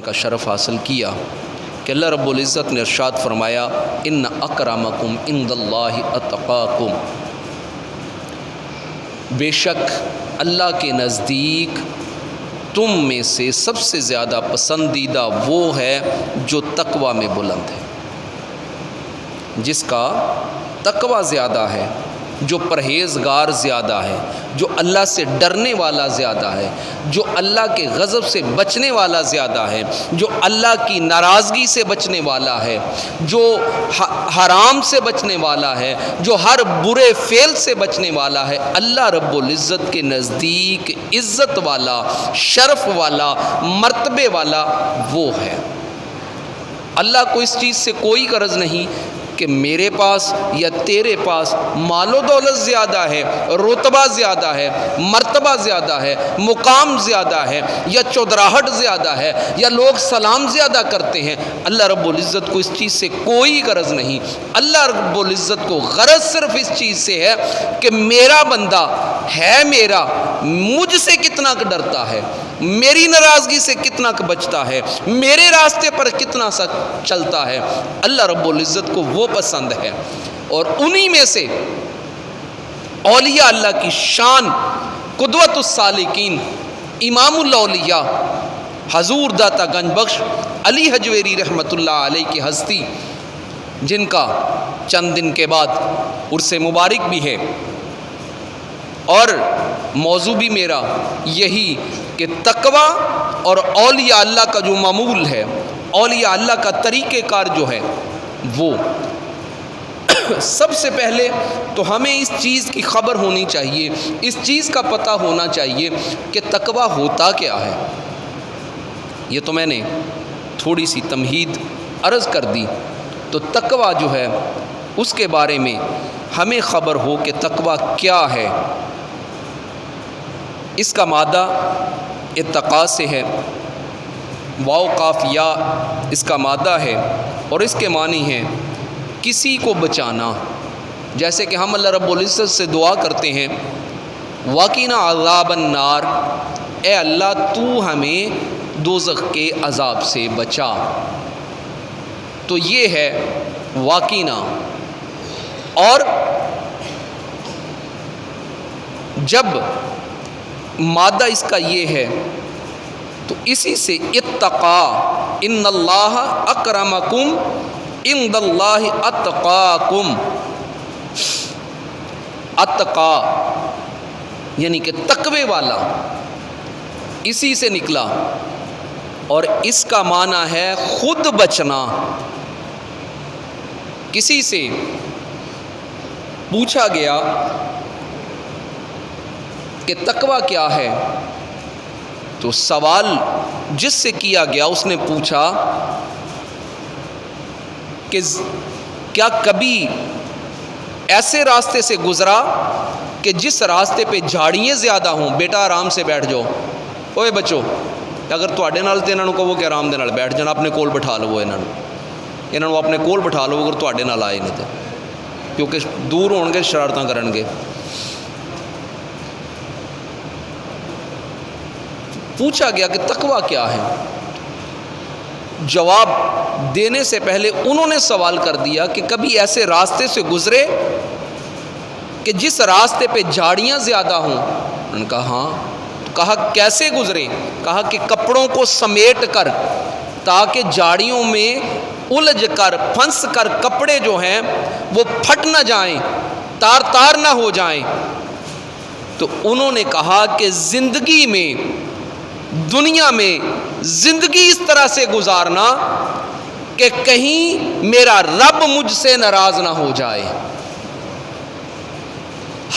کا شرف حاصل کیا کہ اللہ رب العزت نے ارشاد فرمایا ان اکرمکم عند اللہ اتقاکم، بے شک اللہ کے نزدیک تم میں سے سب سے زیادہ پسندیدہ وہ ہے جو تقوی میں بلند ہے، جس کا تقوی زیادہ ہے، جو پرہیزگار زیادہ ہے، جو اللہ سے ڈرنے والا زیادہ ہے، جو اللہ کے غضب سے بچنے والا زیادہ ہے، جو اللہ کی ناراضگی سے بچنے والا ہے، جو حرام سے بچنے والا ہے، جو ہر برے فعل سے بچنے والا ہے، اللہ رب العزت کے نزدیک عزت والا، شرف والا، مرتبے والا وہ ہے۔ اللہ کو اس چیز سے کوئی غرض نہیں کہ میرے پاس یا تیرے پاس مال و دولت زیادہ ہے، رتبہ زیادہ ہے، مرتبہ زیادہ ہے، مقام زیادہ ہے، یا چودراہٹ زیادہ ہے، یا لوگ سلام زیادہ کرتے ہیں۔ اللہ رب العزت کو اس چیز سے کوئی غرض نہیں۔ اللہ رب العزت کو غرض صرف اس چیز سے ہے کہ میرا بندہ ہے میرا، مجھ سے کتنا ڈرتا ہے، میری ناراضگی سے کتنا بچتا ہے، میرے راستے پر کتنا سا چلتا ہے۔ اللہ رب العزت کو وہ پسند ہے، اور انہی میں سے اولیاء اللہ کی شان قدوۃ السالکین امام الاولیاء حضور داتا گنج بخش علی حجویری رحمۃ اللہ علیہ کی ہستی، جن کا چند دن کے بعد عرس مبارک بھی ہے، اور موضوع بھی میرا یہی کہ تقوی اور اولیاء اللہ کا جو معمول ہے، اولیاء اللہ کا طریقہ کار جو ہے، وہ سب سے پہلے تو ہمیں اس چیز کی خبر ہونی چاہیے، اس چیز کا پتہ ہونا چاہیے کہ تقوی ہوتا کیا ہے۔ یہ تو میں نے تھوڑی سی تمہید عرض کر دی، تو تقوی جو ہے اس کے بارے میں ہمیں خبر ہو کہ تقوی کیا ہے۔ اس کا مادہ اتقاء سے ہے، واو قاف یا اس کا مادہ ہے، اور اس کے معنی ہے کسی کو بچانا۔ جیسے کہ ہم اللہ رب العزت سے دعا کرتے ہیں وَقِنَا عَذَابَ النَّارِ، اے اللہ تو ہمیں دوزخ کے عذاب سے بچا، تو یہ ہے وَقِنَا۔ اور جب مادہ اس کا یہ ہے تو اسی سے اتقا، ان اللہ اکرمکم عند اللہ اتقاکم، اتقا یعنی کہ تقوی والا، اسی سے نکلا، اور اس کا معنی ہے خود بچنا۔ کسی سے پوچھا گیا کہ تقوی کیا ہے، تو سوال جس سے کیا گیا اس نے پوچھا کہ کیا کبھی ایسے راستے سے گزرا کہ جس راستے پہ جھاڑیاں زیادہ ہوں؟ بیٹا آرام سے بیٹھ جاؤ، اوے بچو، اگر تواڈے نال تے انہاں نوں کہو کہ آرام دے نال بیٹھ جان، اپنے کول بٹھا لو، انہاں نوں اپنے کول بٹھا لو اگر تواڈے نال آئے نہیں تے، کیونکہ دور ہون گے شرارتاں کرن گے۔ پوچھا گیا کہ تقوی کیا ہے، جواب دینے سے پہلے انہوں نے سوال کر دیا کہ کبھی ایسے راستے سے گزرے کہ جس راستے پہ جھاڑیاں زیادہ ہوں؟ انہوں نے کہا ہاں۔ کہا کیسے گزرے؟ کہا کہ کپڑوں کو سمیٹ کر، تاکہ جھاڑیوں میں الجھ کر پھنس کر کپڑے جو ہیں وہ پھٹ نہ جائیں، تار تار نہ ہو جائیں۔ تو انہوں نے کہا کہ زندگی میں، دنیا میں زندگی اس طرح سے گزارنا کہ کہیں میرا رب مجھ سے ناراض نہ ہو جائے۔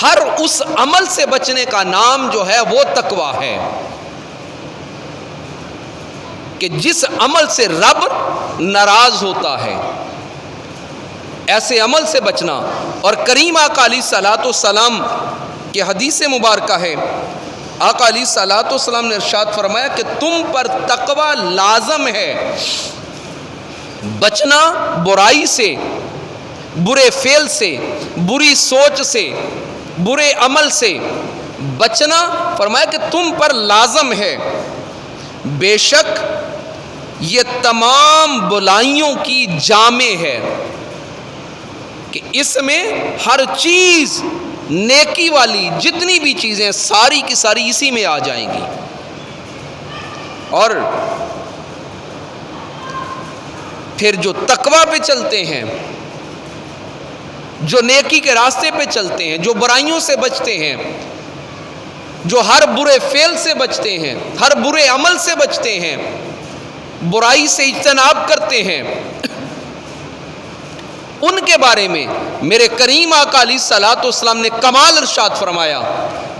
ہر اس عمل سے بچنے کا نام جو ہے وہ تقوی ہے کہ جس عمل سے رب ناراض ہوتا ہے، ایسے عمل سے بچنا۔ اور کریم آقا علیہ الصلوۃ والسلام کی حدیث مبارکہ ہے، آقا علیہ الصلوۃ والسلام نے ارشاد فرمایا کہ تم پر تقوی لازم ہے، بچنا برائی سے، برے فعل سے، بری سوچ سے، برے عمل سے بچنا، فرمایا کہ تم پر لازم ہے، بے شک یہ تمام بلائیوں کی جامع ہے کہ اس میں ہر چیز نیکی والی جتنی بھی چیزیں ساری کی ساری اسی میں آ جائیں گی. اور پھر جو تقوی پہ چلتے ہیں، جو نیکی کے راستے پہ چلتے ہیں، جو برائیوں سے بچتے ہیں، جو ہر برے فعل سے بچتے ہیں، ہر برے عمل سے بچتے ہیں، برائی سے اجتناب کرتے ہیں، ان کے بارے میں میرے کریم آقا علیہ الصلوۃ والسلام نے کمال ارشاد فرمایا.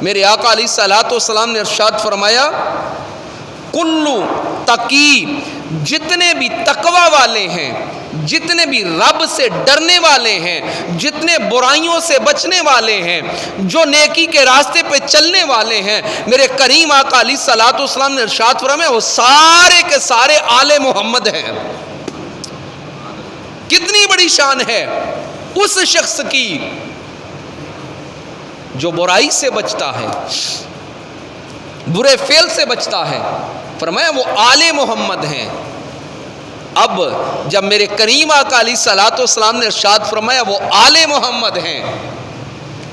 میرے آقا علیہ الصلوۃ والسلام نے ارشاد فرمایا کلو تقی، جتنے بھی تقوی والے ہیں، جتنے بھی رب سے ڈرنے والے ہیں، جتنے برائیوں سے بچنے والے ہیں، جو نیکی کے راستے پہ چلنے والے ہیں، میرے کریم آقا علیہ الصلوۃ والسلام نے ارشاد فرمایا وہ سارے کے سارے آل محمد ہیں. کتنی بڑی شان ہے اس شخص کی جو برائی سے بچتا ہے، برے فعل سے بچتا ہے. فرمایا وہ آل محمد ہیں. اب جب میرے کریم آقا علیہ الصلوۃ والسلام نے ارشاد فرمایا وہ آل محمد ہیں،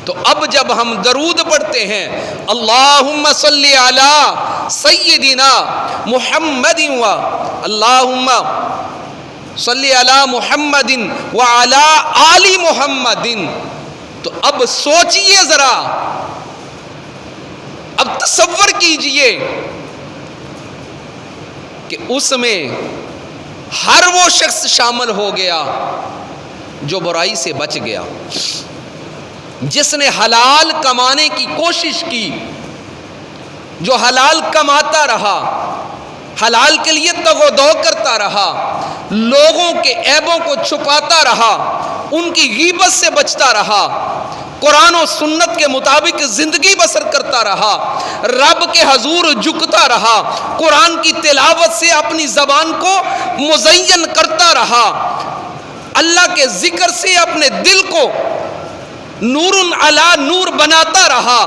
تو اب جب ہم درود پڑھتے ہیں اللہم صلی علی سیدنا محمد و اللہم صلی علی محمد وعلی آل محمد، تو اب سوچئے ذرا، اب تصور کیجئے کہ اس میں ہر وہ شخص شامل ہو گیا جو برائی سے بچ گیا، جس نے حلال کمانے کی کوشش کی، جو حلال کماتا رہا، حلال کے لیے تگ و دو کرتا رہا، لوگوں کے عیبوں کو چھپاتا رہا، ان کی غیبت سے بچتا رہا، قرآن و سنت کے مطابق زندگی بسر کرتا رہا، رب کے حضور جھکتا رہا، قرآن کی تلاوت سے اپنی زبان کو مزین کرتا رہا، اللہ کے ذکر سے اپنے دل کو نور علی نور بناتا رہا،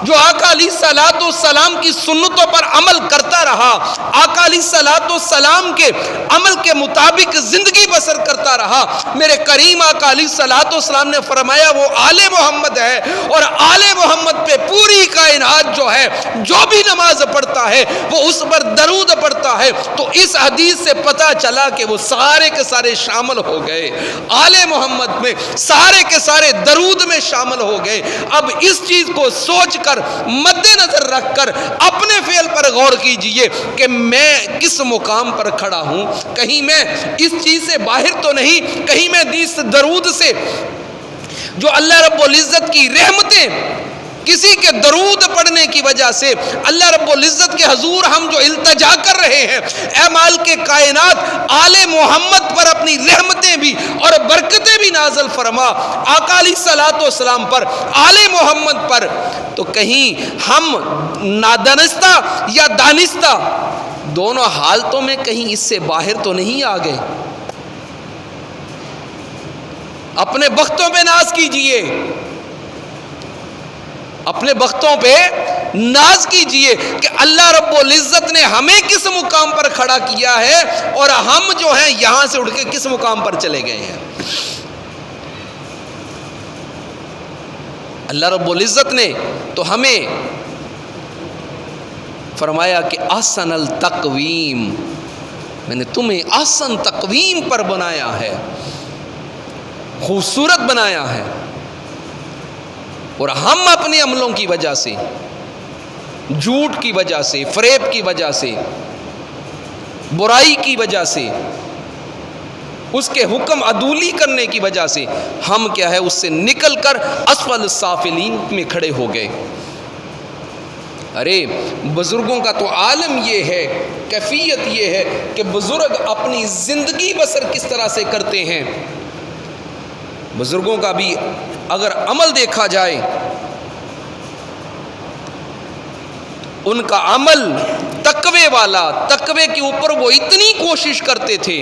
جو آقا علیہ الصلوۃ والسلام کی سنتوں پر عمل کرتا رہا، آقا علیہ الصلوۃ والسلام کے عمل کے مطابق زندگی بسر کرتا رہا، میرے کریم آقا علیہ الصلوۃ والسلام نے فرمایا وہ آل محمد ہے. اور آل محمد پہ پوری کائنات جو ہے جو بھی نماز پڑھتا ہے وہ اس پر درود پڑھتا ہے. تو اس حدیث سے پتہ چلا کہ وہ سارے کے سارے شامل ہو گئے آل محمد میں، سارے کے سارے درود میں شامل ہو گئے. اب اس چیز کو سوچ کر مد نظر رکھ کر اپنے فعل پر غور کیجئے کہ میں کس مقام پر کھڑا ہوں. کہیں میں اس چیز سے باہر تو نہیں، کہیں میں اس درود سے جو اللہ رب العزت کی رحمتیں کسی کے درود پڑھنے کی وجہ سے اللہ رب العزت کے حضور ہم جو التجا کر رہے ہیں، اے مالک کائنات آل محمد پر اپنی رحمتیں بھی اور برکتیں بھی نازل فرما، آقا علیہ الصلوۃ والسلام پر، آل محمد پر، تو کہیں ہم نادانستہ یا دانستہ دونوں حالتوں میں کہیں اس سے باہر تو نہیں آ گئے. اپنے بختوں پہ ناز کیجئے، اپنے بختوں پہ ناز کیجئے کہ اللہ رب العزت نے ہمیں کس مقام پر کھڑا کیا ہے اور ہم جو ہیں یہاں سے اٹھ کے کس مقام پر چلے گئے ہیں. اللہ رب العزت نے تو ہمیں فرمایا کہ احسن التقویم، میں نے تمہیں احسن تقویم پر بنایا ہے، خوبصورت بنایا ہے. اور ہم اپنے عملوں کی وجہ سے، جھوٹ کی وجہ سے، فریب کی وجہ سے، برائی کی وجہ سے، اس کے حکم عدولی کرنے کی وجہ سے ہم کیا ہے اس سے نکل کر اسفل السافلین میں کھڑے ہو گئے. ارے بزرگوں کا تو عالم یہ ہے، کیفیت یہ ہے کہ بزرگ اپنی زندگی بسر کس طرح سے کرتے ہیں. بزرگوں کا بھی اگر عمل دیکھا جائے، ان کا عمل تقوی والا، تقوی کے اوپر وہ اتنی کوشش کرتے تھے،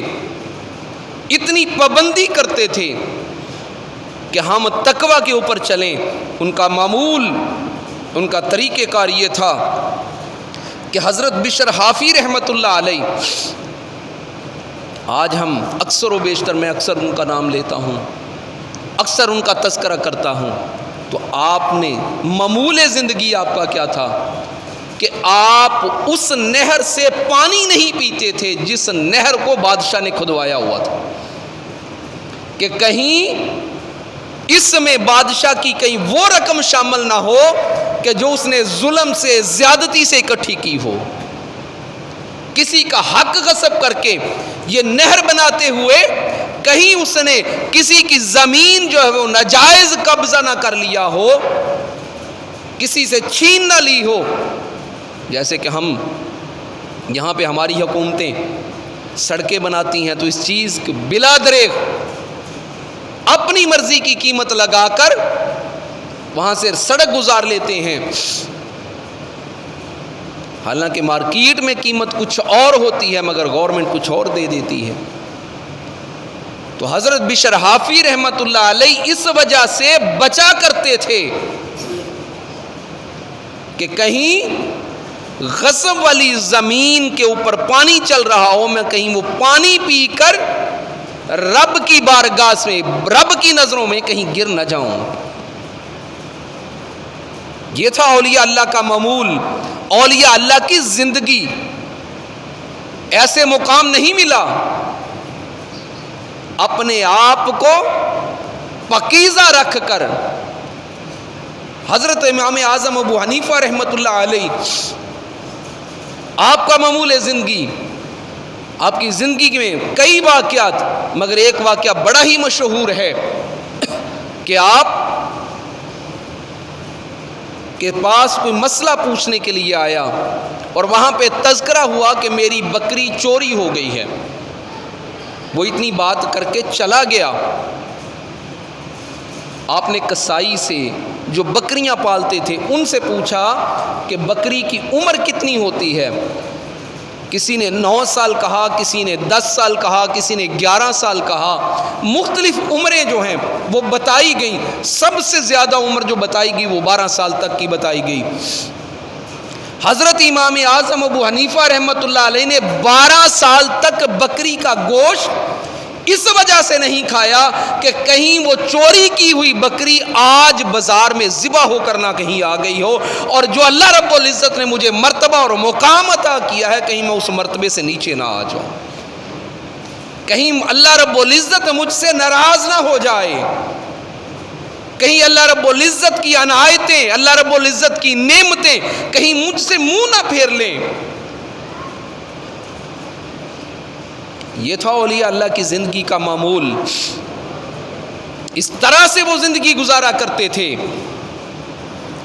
اتنی پابندی کرتے تھے کہ ہم تقوی کے اوپر چلیں. ان کا معمول، ان کا طریقہ کار یہ تھا کہ حضرت بشر حافی رحمت اللہ علیہ آج ہم اکثر و بیشتر، میں اکثر ان کا نام لیتا ہوں، اکثر ان کا تذکرہ کرتا ہوں، تو آپ نے معمول زندگی آپ کا کیا تھا کہ آپ اس نہر سے پانی نہیں پیتے تھے جس نہر کو بادشاہ نے کھدوایا ہوا تھا، کہ کہیں اس میں بادشاہ کی کہیں وہ رقم شامل نہ ہو کہ جو اس نے ظلم سے، زیادتی سے اکٹھی کی ہو، کسی کا حق غصب کر کے یہ نہر بناتے ہوئے کہیں اس نے کسی کی زمین جو ہے وہ ناجائز قبضہ نہ کر لیا ہو، کسی سے چھین نہ لی ہو۔ جیسے کہ ہم یہاں پہ ہماری حکومتیں سڑکیں بناتی ہیں تو اس چیز کو بلا دریغ اپنی مرضی کی قیمت لگا کر وہاں سے سڑک گزار لیتے ہیں، حالانکہ مارکیٹ میں قیمت کچھ اور ہوتی ہے مگر گورنمنٹ کچھ اور دے دیتی ہے۔ تو حضرت بشر حافی رحمت اللہ علیہ اس وجہ سے بچا کرتے تھے کہ کہیں غصب والی زمین کے اوپر پانی چل رہا ہو، میں کہیں وہ پانی پی کر رب کی بارگاہ میں، رب کی نظروں میں کہیں گر نہ جاؤں۔ یہ تھا اولیاء اللہ کا معمول، اولیاء اللہ کی زندگی۔ ایسے مقام نہیں ملا، اپنے آپ کو پاکیزہ رکھ کر حضرت امام اعظم ابو حنیفہ رحمت اللہ علیہ، آپ کا معمول زندگی، آپ کی زندگی میں کئی واقعات، مگر ایک واقعہ بڑا ہی مشہور ہے کہ آپ کے پاس کوئی مسئلہ پوچھنے کے لیے آیا اور وہاں پہ تذکرہ ہوا کہ میری بکری چوری ہو گئی ہے۔ وہ اتنی بات کر کے چلا گیا۔ آپ نے کسائی سے جو بکریاں پالتے تھے ان سے پوچھا کہ بکری کی عمر کتنی ہوتی ہے؟ کسی نے 9 سال کہا، کسی نے 10 سال کہا، کسی نے 11 سال کہا۔ مختلف عمریں جو ہیں وہ بتائی گئیں، سب سے زیادہ عمر جو بتائی گئی وہ 12 سال تک کی بتائی گئی۔ حضرت امام اعظم ابو حنیفہ رحمت اللہ علیہ نے 12 سال تک بکری کا گوشت اس وجہ سے نہیں کھایا کہ کہیں وہ چوری کی ہوئی بکری آج بازار میں ذبح ہو کر نہ کہیں آ گئی ہو، اور جو اللہ رب العزت نے مجھے مرتبہ اور مقام عطا کیا ہے کہیں میں اس مرتبے سے نیچے نہ آ جاؤں، کہیں اللہ رب العزت مجھ سے ناراض نہ ہو جائے، کہیں اللہ رب العزت کی عنایتیں، اللہ رب العزت کی نعمتیں کہیں مجھ سے منہ نہ پھیر لیں۔ یہ تھا اولیاء اللہ کی زندگی کا معمول، اس طرح سے وہ زندگی گزارا کرتے تھے۔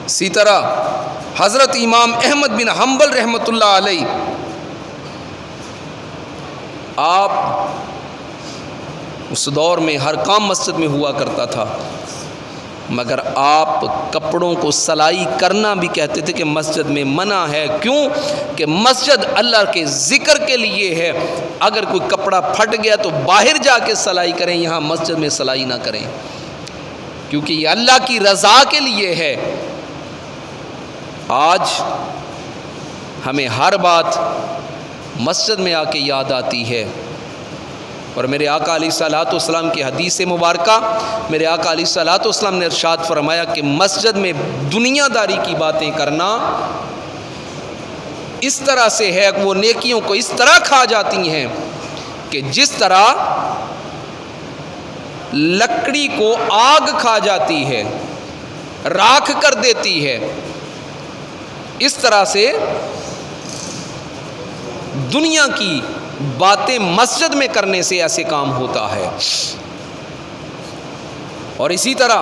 اسی طرح حضرت امام احمد بن حنبل رحمت اللہ علیہ، آپ اس دور میں ہر کام مسجد میں ہوا کرتا تھا، مگر آپ کپڑوں کو سلائی کرنا بھی کہتے تھے کہ مسجد میں منع ہے۔ کیوں؟ کہ مسجد اللہ کے ذکر کے لیے ہے، اگر کوئی کپڑا پھٹ گیا تو باہر جا کے سلائی کریں، یہاں مسجد میں سلائی نہ کریں، کیونکہ یہ اللہ کی رضا کے لیے ہے۔ آج ہمیں ہر بات مسجد میں آ کے یاد آتی ہے، اور میرے آقا علیہ الصلوۃ والسلام کی حدیث مبارکہ، میرے آقا علیہ الصلوۃ والسلام نے ارشاد فرمایا کہ مسجد میں دنیا داری کی باتیں کرنا اس طرح سے ہے کہ وہ نیکیوں کو اس طرح کھا جاتی ہیں کہ جس طرح لکڑی کو آگ کھا جاتی ہے، راکھ کر دیتی ہے، اس طرح سے دنیا کی باتیں مسجد میں کرنے سے ایسے کام ہوتا ہے۔ اور اسی طرح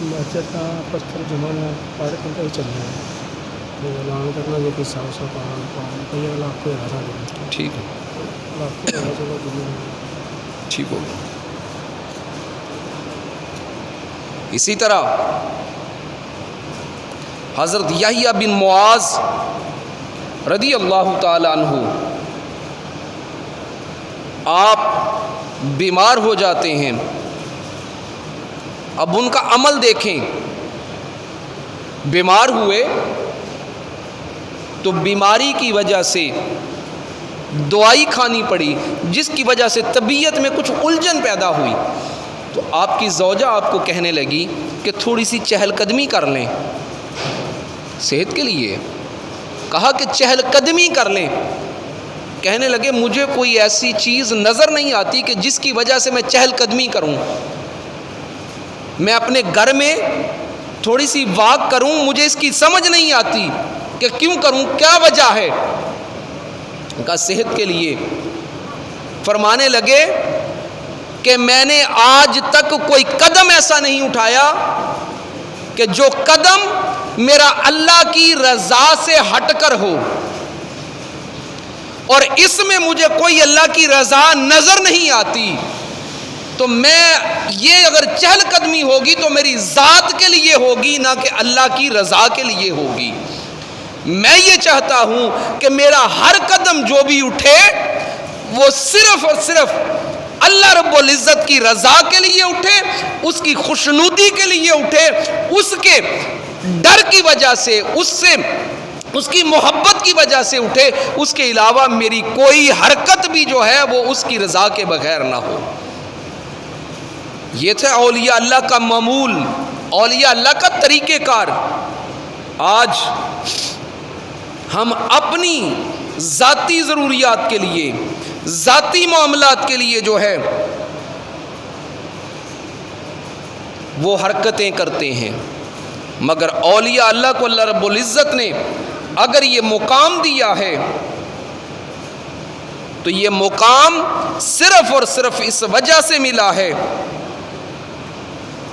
مسجد کا پتھر جمانا پارک کا ہی چل رہا ہے، وہ اعلان کرنا جو کہ 100 پاؤنڈ کئی لاکھ کو ہزار دینا، ٹھیک ہے، لاکھ کو ہزار ٹھیک ہوگا۔ اسی طرح حضرت یحییٰ بن معاذ رضی اللہ تعالی عنہ، آپ بیمار ہو جاتے ہیں۔ اب ان کا عمل دیکھیں، بیمار ہوئے تو بیماری کی وجہ سے دوائی کھانی پڑی جس کی وجہ سے طبیعت میں کچھ الجھن پیدا ہوئی، تو آپ کی زوجہ آپ کو کہنے لگی کہ تھوڑی سی چہل قدمی کر لیں صحت کے لیے، کہا کہ چہل قدمی کر لیں، کہنے لگے مجھے کوئی ایسی چیز نظر نہیں آتی کہ جس کی وجہ سے میں چہل قدمی کروں، میں اپنے گھر میں تھوڑی سی واک کروں، مجھے اس کی سمجھ نہیں آتی کہ کیوں کروں، کیا وجہ ہے؟ کہا صحت کے لیے۔ فرمانے لگے کہ میں نے آج تک کوئی قدم ایسا نہیں اٹھایا کہ جو قدم میرا اللہ کی رضا سے ہٹ کر ہو، اور اس میں مجھے کوئی اللہ کی رضا نظر نہیں آتی، تو میں یہ اگر چہل قدمی ہوگی تو میری ذات کے لیے ہوگی، نہ کہ اللہ کی رضا کے لیے ہوگی۔ میں یہ چاہتا ہوں کہ میرا ہر قدم جو بھی اٹھے وہ صرف اور صرف اللہ رب العزت کی رضا کے لیے اٹھے، اس کی خوشنودی کے لیے اٹھے، اس کے ڈر کی وجہ سے، اس کی محبت کی وجہ سے اٹھے، اس کے علاوہ میری کوئی حرکت بھی جو ہے وہ اس کی رضا کے بغیر نہ ہو۔ یہ تھا اولیاء اللہ کا معمول، اولیاء اللہ کا طریقہ کار۔ آج ہم اپنی ذاتی ضروریات کے لیے، ذاتی معاملات کے لیے جو ہے وہ حرکتیں کرتے ہیں، مگر اولیاء اللہ کو اللہ رب العزت نے اگر یہ مقام دیا ہے تو یہ مقام صرف اور صرف اس وجہ سے ملا ہے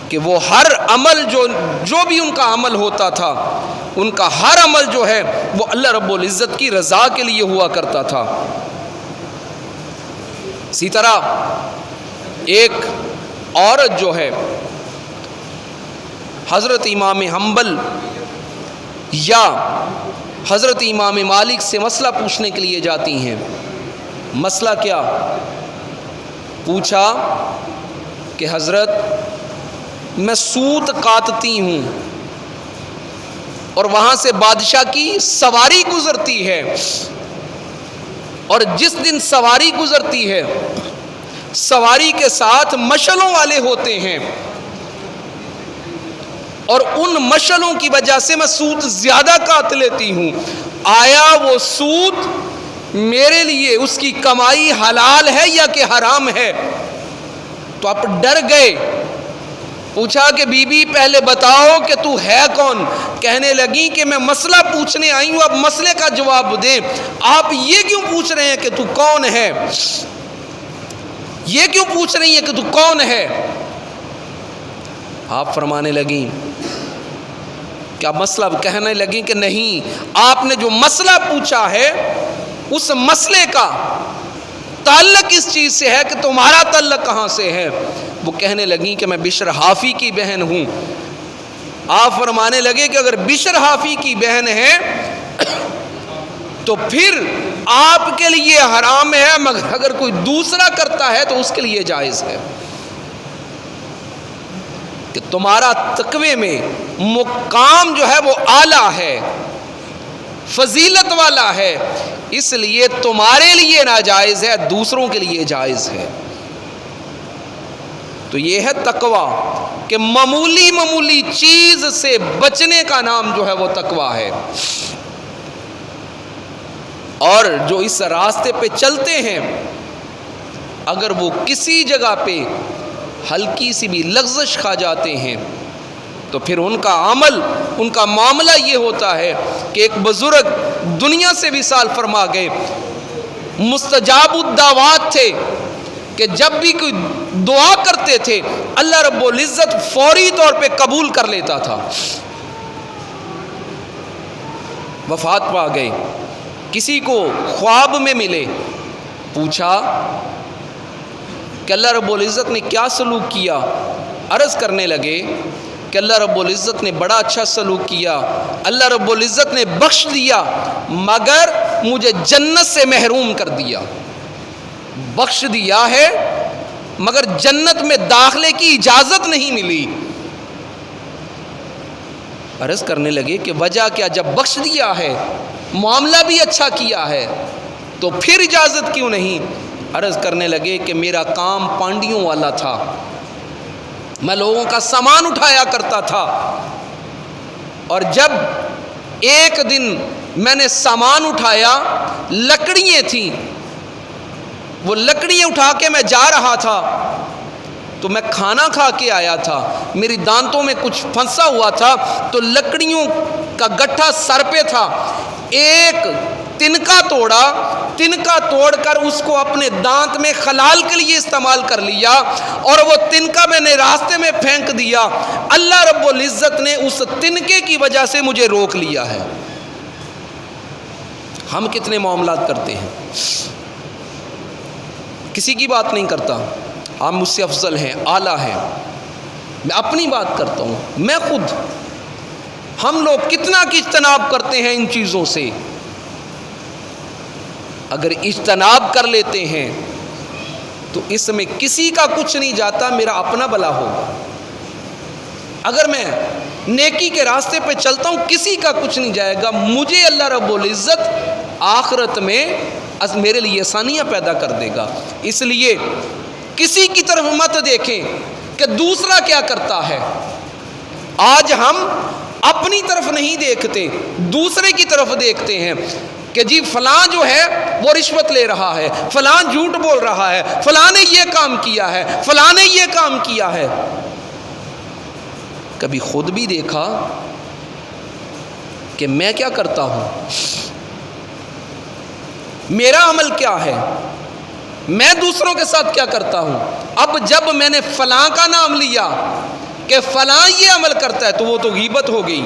کہ وہ ہر عمل جو بھی ان کا عمل ہوتا تھا، ان کا ہر عمل جو ہے وہ اللہ رب العزت کی رضا کے لیے ہوا کرتا تھا۔ اسی طرح ایک عورت جو ہے حضرت امام حنبل یا حضرت امام مالک سے مسئلہ پوچھنے کے لیے جاتی ہیں۔ مسئلہ کیا؟ پوچھا کہ حضرت میں سوت کاٹتی ہوں اور وہاں سے بادشاہ کی سواری گزرتی ہے، اور جس دن سواری گزرتی ہے سواری کے ساتھ مشلوں والے ہوتے ہیں، اور ان مشلوں کی وجہ سے میں سوت زیادہ کاٹ لیتی ہوں، آیا وہ سوت میرے لیے اس کی کمائی حلال ہے یا کہ حرام ہے؟ تو آپ ڈر گئے۔ پوچھا کہ بی بی پہلے بتاؤ کہ تو ہے کون؟ کہنے لگی کہ میں مسئلہ پوچھنے آئی ہوں، اب مسئلے کا جواب دیں۔ آپ یہ کیوں پوچھ رہے ہیں کہ تو کون ہے؟ یہ کیوں پوچھ رہی ہیں کہ تو کون ہے؟ آپ فرمانے لگیں کیا مسئلہ؟ کہنے لگیں کہ نہیں، آپ نے جو مسئلہ پوچھا ہے اس مسئلے کا تعلق اس چیز سے ہے کہ تمہارا تعلق کہاں سے ہے؟ وہ کہنے لگیں کہ میں بشر حافی کی بہن ہوں۔ آپ فرمانے لگے کہ اگر بشر حافی کی بہن ہے تو پھر آپ کے لیے حرام ہے، مگر اگر کوئی دوسرا کرتا ہے تو اس کے لیے جائز ہے، کہ تمہارا تقوی میں مقام جو ہے وہ اعلیٰ ہے، فضیلت والا ہے، اس لیے تمہارے لیے ناجائز ہے، دوسروں کے لیے جائز ہے۔ تو یہ ہے تقوی، کہ معمولی چیز سے بچنے کا نام جو ہے وہ تقوی ہے۔ اور جو اس راستے پہ چلتے ہیں اگر وہ کسی جگہ پہ ہلکی سی بھی لغزش کھا جاتے ہیں تو پھر ان کا عمل، ان کا معاملہ یہ ہوتا ہے کہ ایک بزرگ دنیا سے وصال فرما گئے، مستجاب الدعوات تھے، کہ جب بھی کوئی دعا کرتے تھے اللہ رب العزت فوری طور پہ قبول کر لیتا تھا۔ وفات پا گئے، کسی کو خواب میں ملے، پوچھا کہ اللہ رب العزت نے کیا سلوک کیا؟ عرض کرنے لگے کہ اللہ رب العزت نے بڑا اچھا سلوک کیا، اللہ رب العزت نے بخش دیا، مگر مجھے جنت سے محروم کر دیا۔ بخش دیا ہے مگر جنت میں داخلے کی اجازت نہیں ملی۔ عرض کرنے لگے کہ وجہ کیا؟ جب بخش دیا ہے، معاملہ بھی اچھا کیا ہے، تو پھر اجازت کیوں نہیں؟ عرض کرنے لگے کہ میرا کام پانڈیوں والا تھا، میں لوگوں کا سامان اٹھایا کرتا تھا، اور جب ایک دن میں نے سامان اٹھایا، لکڑیاں تھیں، وہ لکڑیاں اٹھا کے میں جا رہا تھا تو میں کھانا کھا کے آیا تھا، میری دانتوں میں کچھ پھنسا ہوا تھا، تو لکڑیوں کا گٹھا سر پہ تھا، ایک تنکا توڑا، تنکا توڑ کر اس کو اپنے دانت میں خلال کے لیے استعمال کر لیا، اور وہ تنکا میں نے راستے میں پھینک دیا۔ اللہ رب العزت نے اس تنکے کی وجہ سے مجھے روک لیا ہے۔ ہم کتنے معاملات کرتے ہیں، کسی کی بات نہیں کرتا، ہم مجھ سے افضل ہیں، اعلیٰ ہیں، میں اپنی بات کرتا ہوں، میں خود، ہم لوگ کتنا کی اجتناب کرتے ہیں ان چیزوں سے۔ اگر اجتناب کر لیتے ہیں تو اس میں کسی کا کچھ نہیں جاتا، میرا اپنا بلا ہوگا۔ اگر میں نیکی کے راستے پہ چلتا ہوں کسی کا کچھ نہیں جائے گا، مجھے اللہ رب العزت آخرت میں میرے لیے آسانیاں پیدا کر دے گا۔ اس لیے کسی کی طرف مت دیکھیں کہ دوسرا کیا کرتا ہے۔ آج ہم اپنی طرف نہیں دیکھتے، دوسرے کی طرف دیکھتے ہیں کہ جی فلاں جو ہے وہ رشوت لے رہا ہے، فلاں جھوٹ بول رہا ہے، فلاں نے یہ کام کیا ہے، فلاں نے یہ کام کیا ہے۔ کبھی خود بھی دیکھا کہ میں کیا کرتا ہوں، میرا عمل کیا ہے، میں دوسروں کے ساتھ کیا کرتا ہوں۔ اب جب میں نے فلاں کا نام لیا کہ فلاں یہ عمل کرتا ہے تو وہ تو غیبت ہو گئی،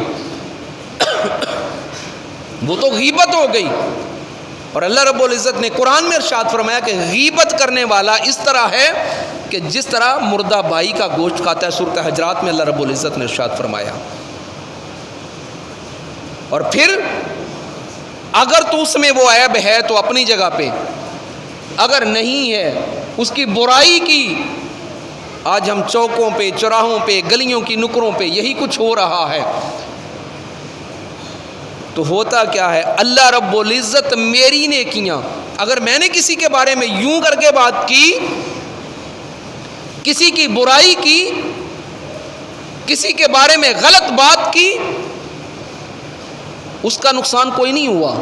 وہ تو غیبت ہو گئی۔ اور اللہ رب العزت نے قرآن میں ارشاد فرمایا کہ غیبت کرنے والا اس طرح ہے کہ جس طرح مردہ بھائی کا گوشت کھاتا ہے۔ سورۃ حجرات میں اللہ رب العزت نے ارشاد فرمایا۔ اور پھر اگر تو اس میں وہ عیب ہے تو اپنی جگہ پہ، اگر نہیں ہے اس کی برائی کی، آج ہم چوکوں پہ، چوراہوں پہ، گلیوں کی نکروں پہ یہی کچھ ہو رہا ہے، تو ہوتا کیا ہے؟ اللہ رب العزت میری نیکیاں، اگر میں نے کسی کے بارے میں یوں کر کے بات کی، کسی کی برائی کی، کسی کے بارے میں غلط بات کی، اس کا نقصان کوئی نہیں ہوا۔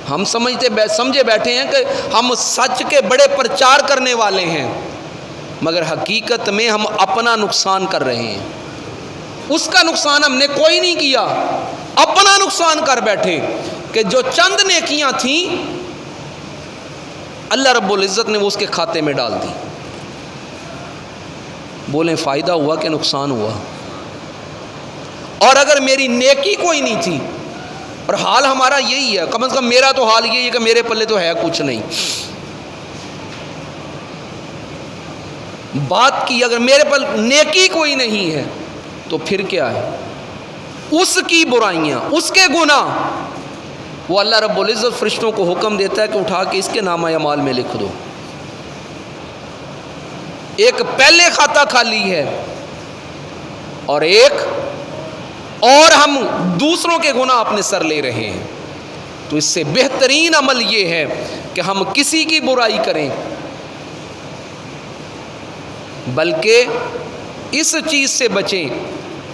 ہم سمجھے بیٹھے ہیں کہ ہم سچ کے بڑے پرچار کرنے والے ہیں، مگر حقیقت میں ہم اپنا نقصان کر رہے ہیں۔ اس کا نقصان ہم نے کوئی نہیں کیا، اپنا نقصان کر بیٹھے کہ جو چند نیکیاں تھیں اللہ رب العزت نے وہ اس کے کھاتے میں ڈال دی۔ بولیں فائدہ ہوا کہ نقصان ہوا؟ اور اگر میری نیکی کوئی نہیں تھی، اور حال ہمارا یہی ہے، کم از کم میرا تو حال یہی ہے کہ میرے پلے تو ہے کچھ نہیں، بات کی اگر میرے پل نیکی کوئی نہیں ہے تو پھر کیا ہے؟ اس کی برائیاں، اس کے گناہ، وہ اللہ رب العزت فرشتوں کو حکم دیتا ہے کہ اٹھا کے اس کے نامہ اعمال میں لکھ دو۔ ایک پہلے کھاتا خالی ہے اور ایک اور ہم دوسروں کے گناہ اپنے سر لے رہے ہیں۔ تو اس سے بہترین عمل یہ ہے کہ ہم کسی کی برائی کریں، بلکہ اس چیز سے بچیں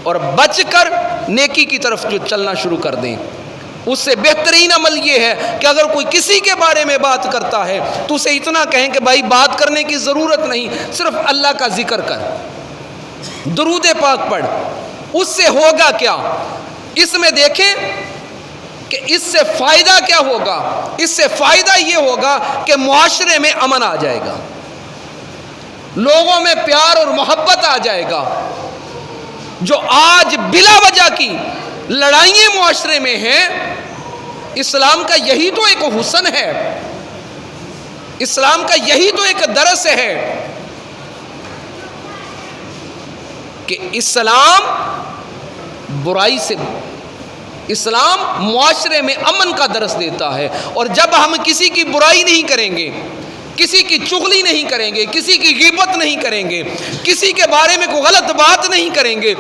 اور بچ کر نیکی کی طرف جو چلنا شروع کر دیں۔ اس سے بہترین عمل یہ ہے کہ اگر کوئی کسی کے بارے میں بات کرتا ہے تو اسے اتنا کہیں کہ بھائی بات کرنے کی ضرورت نہیں، صرف اللہ کا ذکر کر، درود پاک پڑھ۔ اس سے ہوگا کیا؟ اس میں دیکھیں کہ اس سے فائدہ کیا ہوگا۔ اس سے فائدہ یہ ہوگا کہ معاشرے میں امن آ جائے گا، لوگوں میں پیار اور محبت آ جائے گا۔ جو آج بلا وجہ کی لڑائیاں معاشرے میں ہیں، اسلام کا یہی تو ایک حسن ہے، اسلام کا یہی تو ایک درس ہے کہ اسلام برائی سے، اسلام معاشرے میں امن کا درس دیتا ہے۔ اور جب ہم کسی کی برائی نہیں کریں گے، کسی کی چغلی نہیں کریں گے، کسی کی غیبت نہیں کریں گے، کسی کے بارے میں کوئی غلط بات نہیں کریں گے،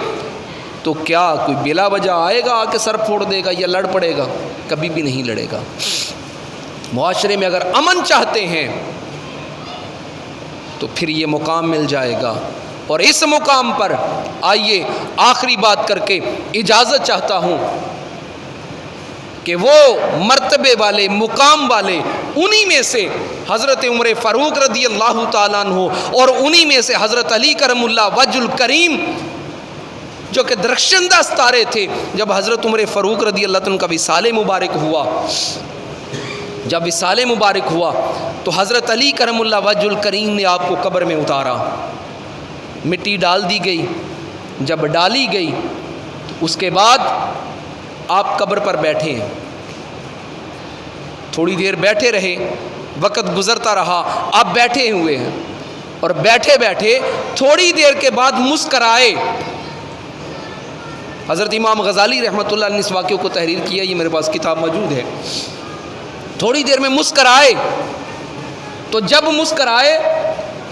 تو کیا کوئی بلا وجہ آئے گا آ کے سر پھوڑ دے گا یا لڑ پڑے گا؟ کبھی بھی نہیں لڑے گا۔ معاشرے میں اگر امن چاہتے ہیں تو پھر یہ مقام مل جائے گا۔ اور اس مقام پر آئیے آخری بات کر کے اجازت چاہتا ہوں کہ وہ مرتبے والے مقام والے انہی میں سے حضرت عمر فاروق رضی اللہ تعالیٰ عنہ اور انہی میں سے حضرت علی کرم اللہ وجہ الکریم جو کہ درخشندہ ستارے تھے، جب حضرت عمر فاروق رضی اللہ عنہ کا وصال مبارک ہوا، جب وصال مبارک ہوا تو حضرت علی کرم اللہ وجہ الکریم نے آپ کو قبر میں اتارا، مٹی ڈال دی گئی۔ جب ڈالی گئی تو اس کے بعد آپ قبر پر بیٹھے ہیں، تھوڑی دیر بیٹھے رہے، وقت گزرتا رہا، آپ بیٹھے ہوئے ہیں اور بیٹھے بیٹھے تھوڑی دیر کے بعد مسکرائے۔ حضرت امام غزالی رحمۃ اللہ علیہ نے اس واقعے کو تحریر کیا، یہ میرے پاس کتاب موجود ہے۔ تھوڑی دیر میں مسکرائے، تو جب مسکرائے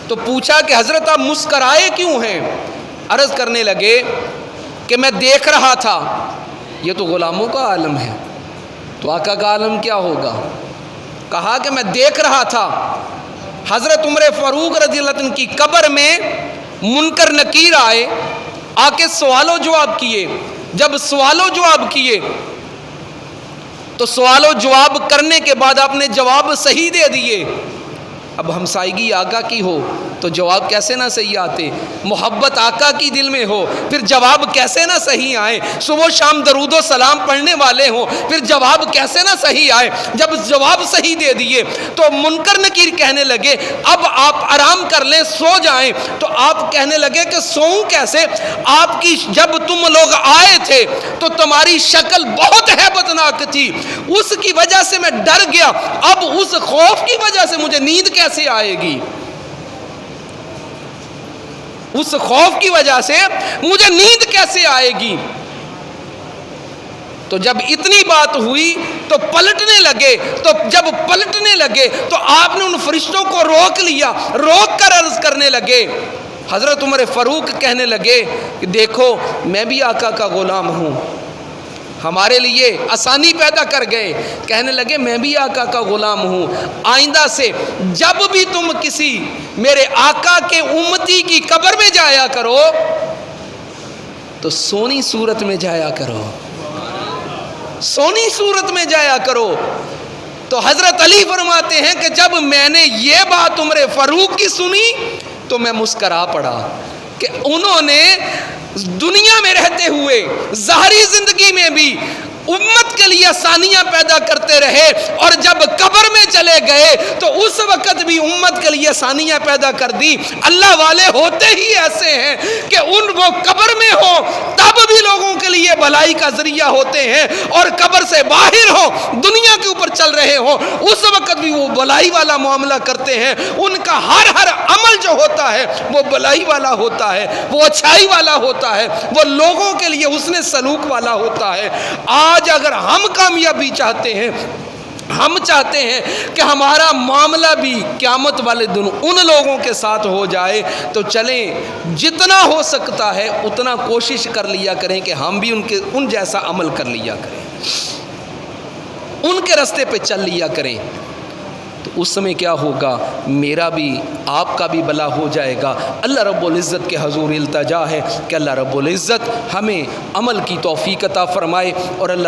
تو پوچھا کہ حضرت آپ مسکرائے کیوں ہیں؟ عرض کرنے لگے کہ میں دیکھ رہا تھا، یہ تو غلاموں کا عالم ہے، تو آقا کا عالم کیا ہوگا؟ کہا کہ میں دیکھ رہا تھا حضرت عمر فاروق رضی اللہ عنہ کی قبر میں منکر نکیر آئے، آ کے سوال و جواب کیے۔ جب سوال و جواب کیے تو سوال و جواب کرنے کے بعد آپ نے جواب صحیح دے دیے۔ اب ہمسائیگی آقا کی ہو تو جواب کیسے نہ صحیح آتے؟ محبت آقا کی دل میں ہو پھر جواب کیسے نہ صحیح آئے؟ صبح شام درود و سلام پڑھنے والے ہوں پھر جواب کیسے نہ صحیح آئے؟ جب جواب صحیح دے دیے تو منکر نکیر کہنے لگے اب آپ آرام کر لیں، سو جائیں۔ تو آپ کہنے لگے کہ سوؤں کیسے؟ آپ کی جب تم لوگ آئے تھے تو تمہاری شکل بہت ہیبتناک تھی، اس کی وجہ سے میں ڈر گیا، اب اس خوف کی وجہ سے مجھے نیند کیسے آئے گی؟ اس خوف کی وجہ سے مجھے نیند کیسے آئے گی؟ تو جب اتنی بات ہوئی تو پلٹنے لگے، تو جب پلٹنے لگے تو آپ نے ان فرشتوں کو روک لیا، روک کر عرض کرنے لگے، حضرت عمر فاروق کہنے لگے کہ دیکھو میں بھی آقا کا غلام ہوں، ہمارے لیے آسانی پیدا کر گئے۔ کہنے لگے میں بھی آقا کا غلام ہوں، آئندہ سے جب بھی تم کسی میرے آقا کے امتی کی قبر میں جایا کرو تو سونی صورت میں جایا کرو، سونی صورت میں جایا کرو۔ تو حضرت علی فرماتے ہیں کہ جب میں نے یہ بات عمر فاروق کی سنی تو میں مسکرا پڑا کہ انہوں نے دنیا میں رہتے ہوئے ظاہری زندگی میں بھی امت کے لیے آسانیاں پیدا کرتے رہے، اور جب قبر میں چلے گئے تو اس وقت بھی امت کے لیے آسانیاں پیدا کر دی۔ اللہ والے ہوتے ہی ایسے ہیں کہ وہ قبر میں ہو تب بھی لوگوں کے لیے بھلائی کا ذریعہ ہوتے ہیں، اور قبر سے باہر ہو دنیا کے اوپر چل رہے ہو اس وقت بھی وہ بھلائی والا معاملہ کرتے ہیں۔ ان کا ہر عمل جو ہوتا ہے وہ بھلائی والا ہوتا ہے، وہ اچھائی والا ہوتا ہے، وہ لوگوں کے لیے حسن سلوک والا ہوتا ہے۔ آج اگر ہم کامیابی چاہتے ہیں، ہم چاہتے ہیں کہ ہمارا معاملہ بھی قیامت والے دن ان لوگوں کے ساتھ ہو جائے، تو چلیں جتنا ہو سکتا ہے اتنا کوشش کر لیا کریں کہ ہم بھی ان جیسا عمل کر لیا کریں، ان کے راستے پہ چل لیا کریں۔ تو اس سمے کیا ہوگا؟ میرا بھی آپ کا بھی بھلا ہو جائے گا۔ اللہ رب العزت کے حضور التجا ہے کہ اللہ رب العزت ہمیں عمل کی توفیق عطا فرمائے، اور اللہ